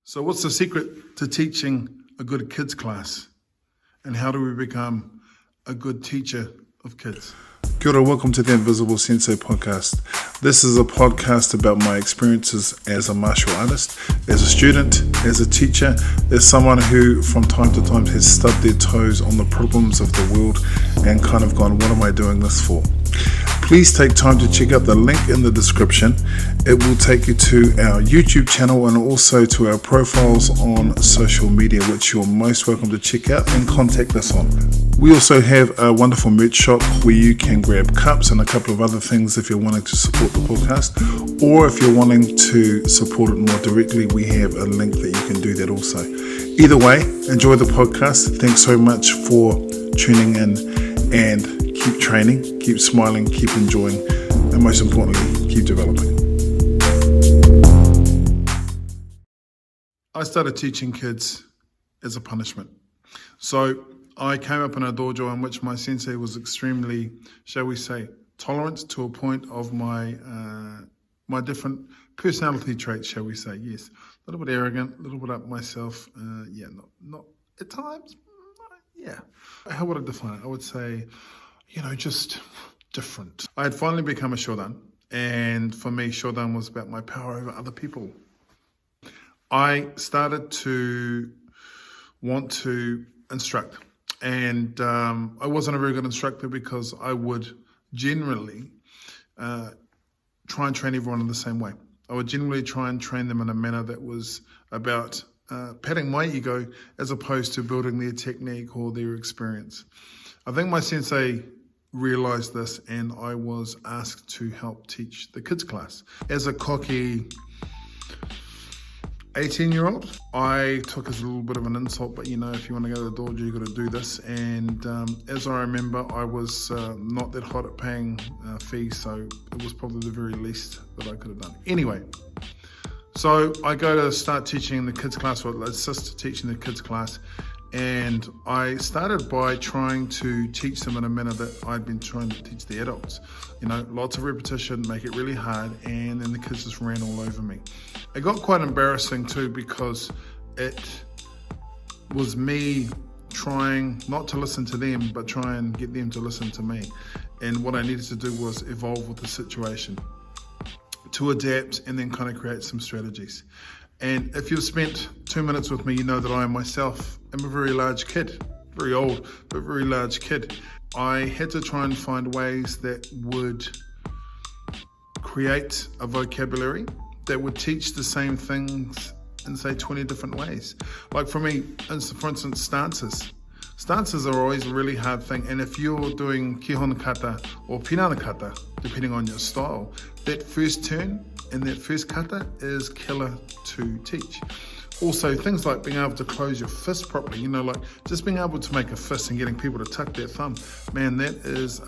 So what's the secret to teaching a good kids class? And how do we become a good teacher of kids? Kia ora, welcome to the Invisible Sensei podcast. This is a podcast about my experiences as a martial artist, as a student, as a teacher, as someone who from time to time has stubbed their toes on the problems of the world and kind of gone, what am I doing this for? Please take time to check out the link in the description. It will take you to our YouTube channel and also to our profiles on social media, which you're most welcome to check out and contact us on. We also have a wonderful merch shop where you can grab cups and a couple of other things if you're wanting to support the podcast, or if you're wanting to support it more directly, we have a link that you can do that also. Either way, enjoy the podcast. Thanks so much for tuning in, and keep training, keep smiling, keep enjoying, and most importantly, keep developing. I started teaching kids as a punishment. So I came up in a dojo in which my sensei was extremely, shall we say, tolerant to a point of my my different personality traits, shall we say. Yes, a little bit arrogant, a little bit up myself. Not at times. Yeah. How would I define it? I would say, just different. I had finally become a shodan, and for me, shodan was about my power over other people. I started to want to instruct, and I wasn't a very good instructor because I would generally try and train everyone in the same way. I would generally try and train them in a manner that was about patting my ego as opposed to building their technique or their experience. I think my sensei realized this, and I was asked to help teach the kids class. As a cocky 18-year-old, I took as a little bit of an insult, but if you want to go to the dojo, you got to do this. And as I remember, I was not that hot at paying fees, so it was probably the very least that I could have done. Anyway, so I go to start teaching the kids class, or assist teaching the kids class, and I started by trying to teach them in a manner that I'd been trying to teach the adults. Lots of repetition, make it really hard, and then the kids just ran all over me. It got quite embarrassing too, because it was me trying not to listen to them, but try and get them to listen to me. And what I needed to do was evolve with the situation, to adapt and then kind of create some strategies. And if you've spent 2 minutes with me, you know that I myself am a very large kid, very old, but very large kid. I had to try and find ways that would create a vocabulary that would teach the same things in, say, 20 different ways. Like for me, for instance, stances. Stances are always a really hard thing, and if you're doing kihon kata or pinana kata, depending on your style, that first turn and that first kata is killer to teach. Also, things like being able to close your fist properly, like just being able to make a fist and getting people to tuck their thumb, man, that is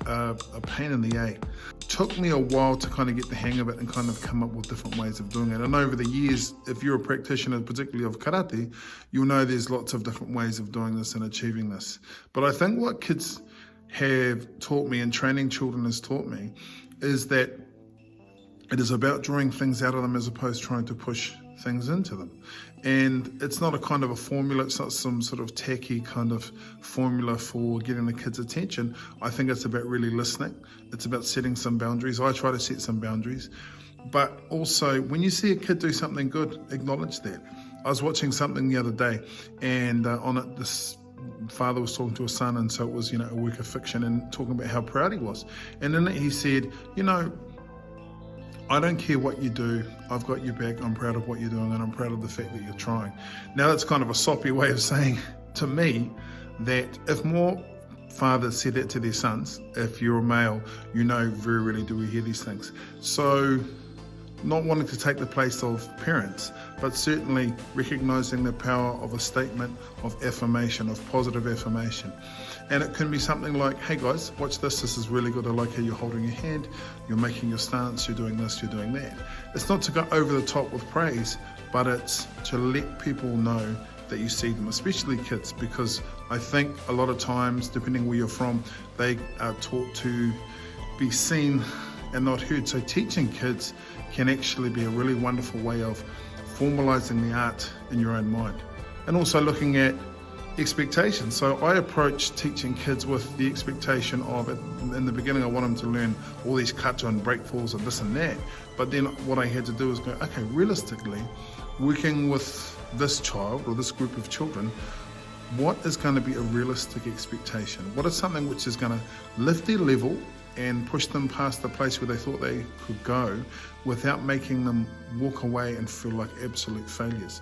a pain in the A. It took me a while to kind of get the hang of it and kind of come up with different ways of doing it. And over the years, if you're a practitioner, particularly of karate, you'll know there's lots of different ways of doing this and achieving this. But I think what kids have taught me and training children has taught me is that it is about drawing things out of them as opposed to trying to push things into them. And it's not a kind of a formula, it's not some sort of tacky kind of formula for getting the kids' attention. I think it's about really listening. It's about setting some boundaries. I try to set some boundaries. But also, when you see a kid do something good, acknowledge that. I was watching something the other day, and on it, this father was talking to a son, and so it was, a work of fiction, and talking about how proud he was. And in it he said, I don't care what you do, I've got your back, I'm proud of what you're doing, and I'm proud of the fact that you're trying. Now that's kind of a soppy way of saying to me that if more fathers said that to their sons, if you're a male, very rarely do we hear these things. So not wanting to take the place of parents, but certainly recognizing the power of a statement of affirmation, of positive affirmation. And it can be something like, hey guys, watch this is really good, I like how you're holding your hand, you're making your stance, you're doing this, you're doing that. It's not to go over the top with praise, but it's to let people know that you see them, especially kids, because I think a lot of times, depending where you're from, they are taught to be seen and not heard. So teaching kids can actually be a really wonderful way of formalizing the art in your own mind. And also looking at expectations. So I approach teaching kids with the expectation of, in the beginning I want them to learn all these kata and breakfalls and this and that, but then what I had to do is go, okay, realistically, working with this child or this group of children, what is going to be a realistic expectation? What is something which is going to lift their level and push them past the place where they thought they could go without making them walk away and feel like absolute failures?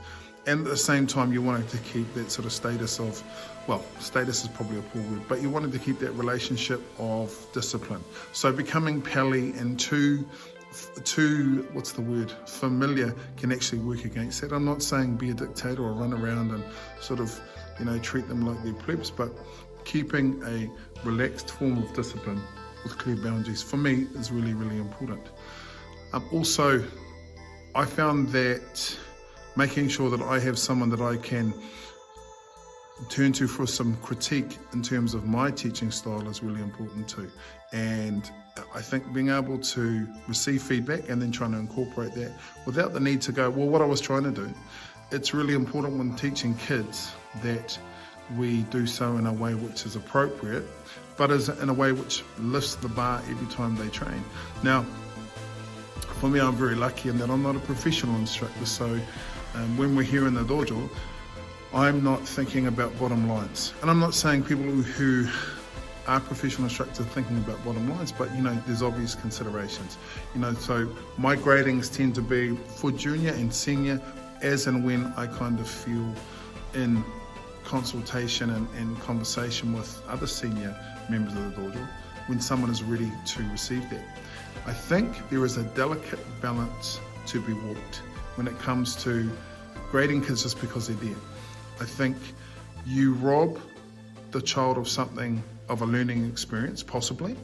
And at the same time, you wanted to keep that sort of status of, well, status is probably a poor word, but you wanted to keep that relationship of discipline. So becoming pally and too, what's the word, familiar can actually work against that. I'm not saying be a dictator or run around and sort of, treat them like they're plebs, but keeping a relaxed form of discipline with clear boundaries, for me, is really, really important. Also, I found that making sure that I have someone that I can turn to for some critique in terms of my teaching style is really important too. And I think being able to receive feedback and then trying to incorporate that without the need to go, well, what I was trying to do. It's really important when teaching kids that we do so in a way which is appropriate, but is in a way which lifts the bar every time they train. Now, for me, I'm very lucky in that I'm not a professional instructor, so when we're here in the dojo, I'm not thinking about bottom lines. And I'm not saying people who are professional instructors thinking about bottom lines, but there's obvious considerations. So my gradings tend to be for junior and senior as and when I kind of feel in consultation and conversation with other senior members of the dojo when someone is ready to receive that. I think there is a delicate balance to be walked when it comes to grading kids just because they're there. I think you rob the child of something, of a learning experience, possibly,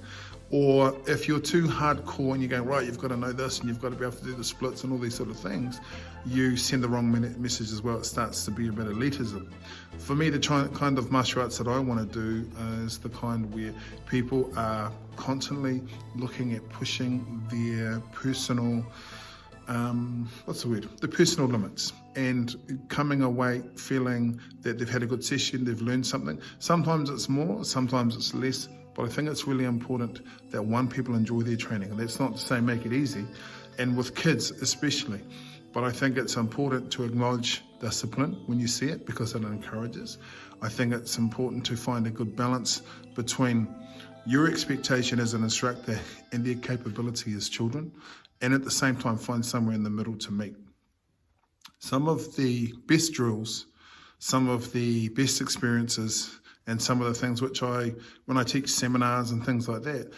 or if you're too hardcore and you're going, right, you've got to know this and you've got to be able to do the splits and all these sort of things, you send the wrong message as well. It starts to be a bit of elitism. For me, the kind of martial arts that I want to do is the kind where people are constantly looking at pushing their personal the personal limits and coming away feeling that they've had a good session, they've learned something. Sometimes it's more, sometimes it's less, but I think it's really important that people enjoy their training. And that's not to say make it easy, and with kids especially, but I think it's important to acknowledge discipline when you see it because it encourages. I think it's important to find a good balance between your expectation as an instructor and their capability as children, and at the same time find somewhere in the middle to meet. Some of the best drills, some of the best experiences, and some of the things which when I teach seminars and things like that,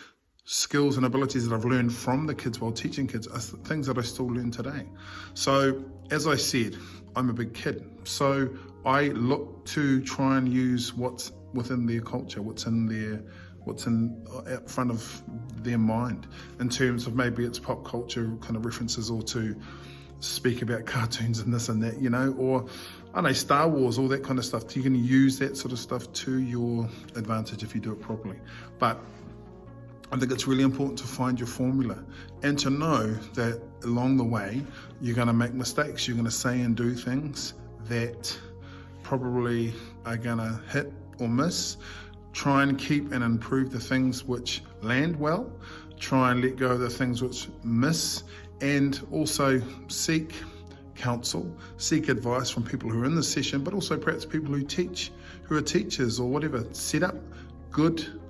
skills and abilities that I've learned from the kids while teaching kids are things that I still learn today. So, as I said, I'm a big kid. So I look to try and use what's within their culture, what's in out front of their mind in terms of maybe it's pop culture kind of references, or to speak about cartoons and this and that, or I don't know, Star Wars, all that kind of stuff. You can use that sort of stuff to your advantage if you do it properly. But I think it's really important to find your formula and to know that along the way you're going to make mistakes. You're going to say and do things that probably are going to hit or miss. Try and keep and improve the things which land well. Try and let go of the things which miss, and also seek counsel, seek advice from people who are in the session, but also perhaps people who teach, who are teachers or whatever. Set up good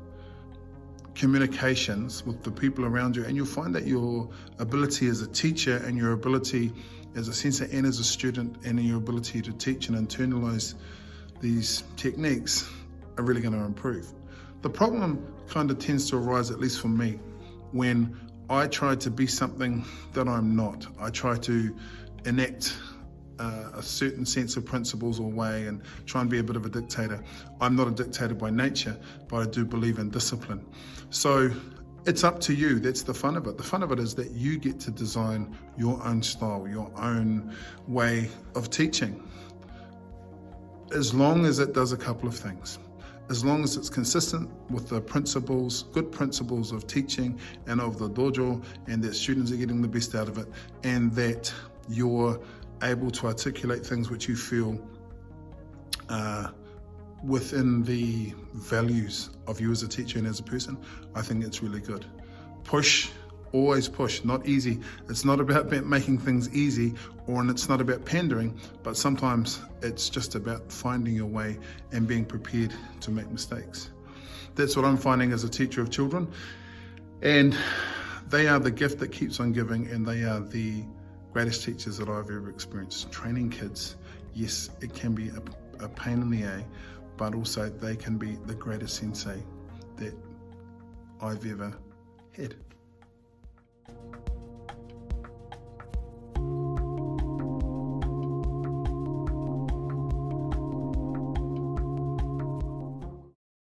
communications with the people around you, and you'll find that your ability as a teacher and your ability as a sensei and as a student and your ability to teach and internalize these techniques are really going to improve. The problem kind of tends to arise, at least for me, when I try to be something that I'm not. I try to enact a certain sense of principles or way and try and be a bit of a dictator. I'm not a dictator by nature, but I do believe in discipline. So it's up to you. That's the fun of it. The fun of it is that you get to design your own style, your own way of teaching, as long as it does a couple of things. As long as it's consistent with the principles, good principles of teaching and of the dojo, and that students are getting the best out of it, and that you're able to articulate things which you feel within the values of you as a teacher and as a person, I think it's really good. Push, always push, not easy. It's not about making things easy, and it's not about pandering, but sometimes it's just about finding your way and being prepared to make mistakes. That's what I'm finding as a teacher of children, and they are the gift that keeps on giving, and they are the greatest teachers that I've ever experienced. Training kids, yes, it can be a pain in the A, but also they can be the greatest sensei that I've ever had.